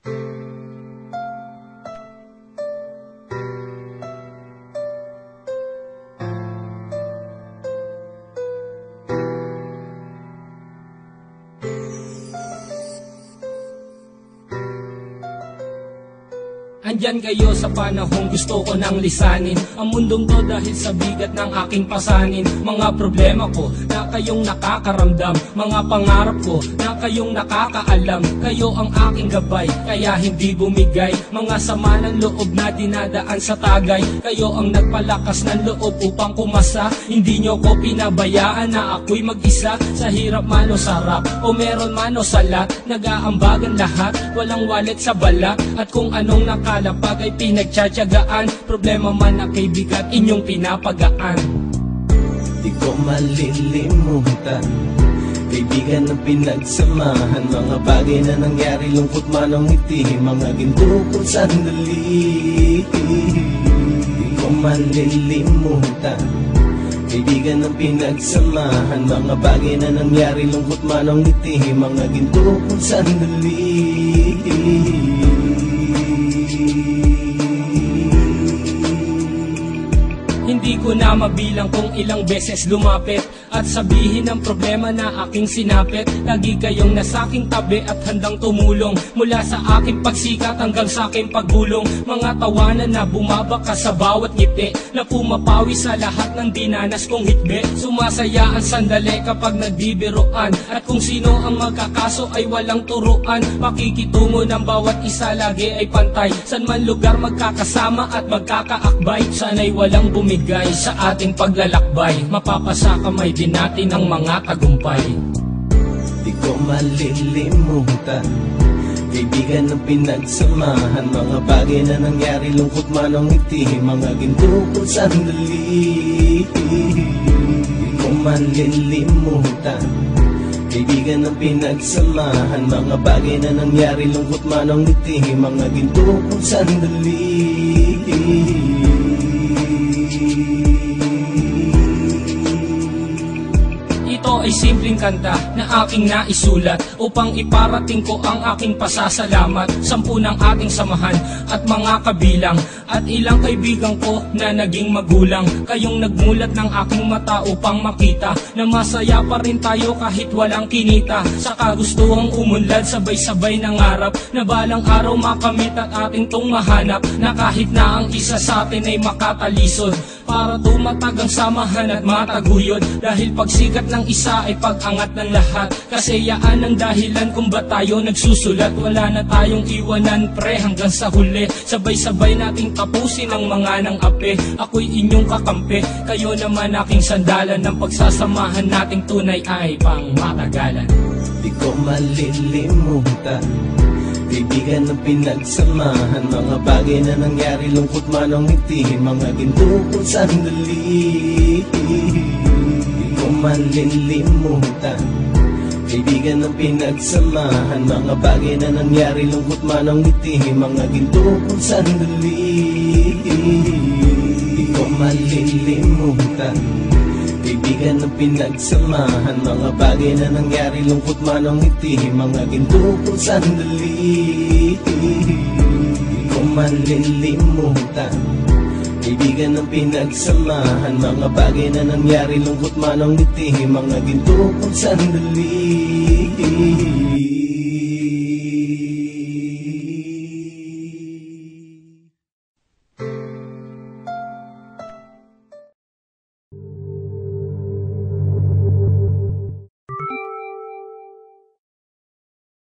Andyan kayo sa panahong gusto ko nang lisanin ang mundong to dahil sa bigat ng aking pasanin. Mga problema ko na kayong nakakaramdam, mga pangarap ko na kayong nakakaalam. Kayo ang aking gabay, kaya hindi bumigay. Mga sama ng loob na dinadaan sa tagay. Kayo ang nagpalakas ng loob upang kumasa. Hindi nyo ko pinabayaan na ako'y mag-isa. Sa hirap man o sarap, o meron man o salat, nag-aambagan lahat, walang walet sa balak. At kung anong nakalapag ay pinagtsatsagaan, problema man na kay bigat inyong pinapagaan. Di ko malilimutan, kaibigan ng pinagsamahan, mga bagay na nangyari, lungkot man ang ngiti, mga ginto kong sandali. Di ko malilimutan, kaibigan ng pinagsamahan, mga bagay na nangyari, lungkot man ang ngiti, mga ginto kong sandali. Hindi ko na mabilang kung ilang beses lumapit at sabihin ang problema na aking sinapit. Lagi kayong nasa aking tabi at handang tumulong, mula sa aking pagsikat hanggang sa aking paggulong. Mga tawanan na bumabaka sa bawat ngiti, na pumapawi sa lahat ng dinanas kong hitbe. Sumasaya ang sandali kapag nagbibiroan, at kung sino ang magkakaso ay walang turuan. Makikitungo ng bawat isa lagi ay pantay, san man lugar magkakasama at magkakaakbay. Sana'y walang bumigay sa ating paglalakbay, mapapasa kamay din natin ang mga tagumpay. Di ko malilimutan, kaibigan ng pinagsamahan, mga bagay na nangyari, lungkot man ang ngiti, mga ginto kong sandali. Di ko malilimutan, kaibigan ng pinagsamahan, mga bagay na nangyari, lungkot man ang ngiti, mga ginto kong sandali. Ito ay simpleng kanta na aking naisulat upang iparating ko ang aking pasasalamat. 10 ng ating samahan at mga kabilang, at ilang kaibigan ko na naging magulang. Kayong nagmulat ng aking mata upang makita na masaya pa rin tayo kahit walang kinita. Sa kagustuhang umunlad, sabay-sabay nangarap na balang araw makamit at ating tong mahanap, na kahit na ang isa sa atin ay makatalisod, para tumatag ang samahan at mataguyod. Dahil pagsikat ng isa ay pag-angat ng lahat, kasi yaan ang dahilan kung ba tayo nagsusulat. Wala na tayong iwanan pre hanggang sa huli, sabay-sabay nating tapusin ang mga nang ape. Ako'y inyong kakampi, kayo naman aking sandalan, ng pagsasamahan nating tunay ay pang matagalan. Di ko malilimutan, kaibigan ng pinagsamahan, mga bagay na nangyari, lungkot man ang ngiti, mga ginto kong sandali. Di ko malilimutan, kaibigan ng pinagsamahan, mga bagay na nangyari, lungkot man ang ngiti, mga ginto kong sandali. Di ko malilimutan, kaibigan ng pinagsamahan, mga bagay na nangyari, lungkot man ang ngiti, mga ginto kong sandali. Di ko malilimutan, kaibigan ng pinagsamahan, mga bagay na nangyari, lungkot man ang ngiti, mga ginto kong sandali.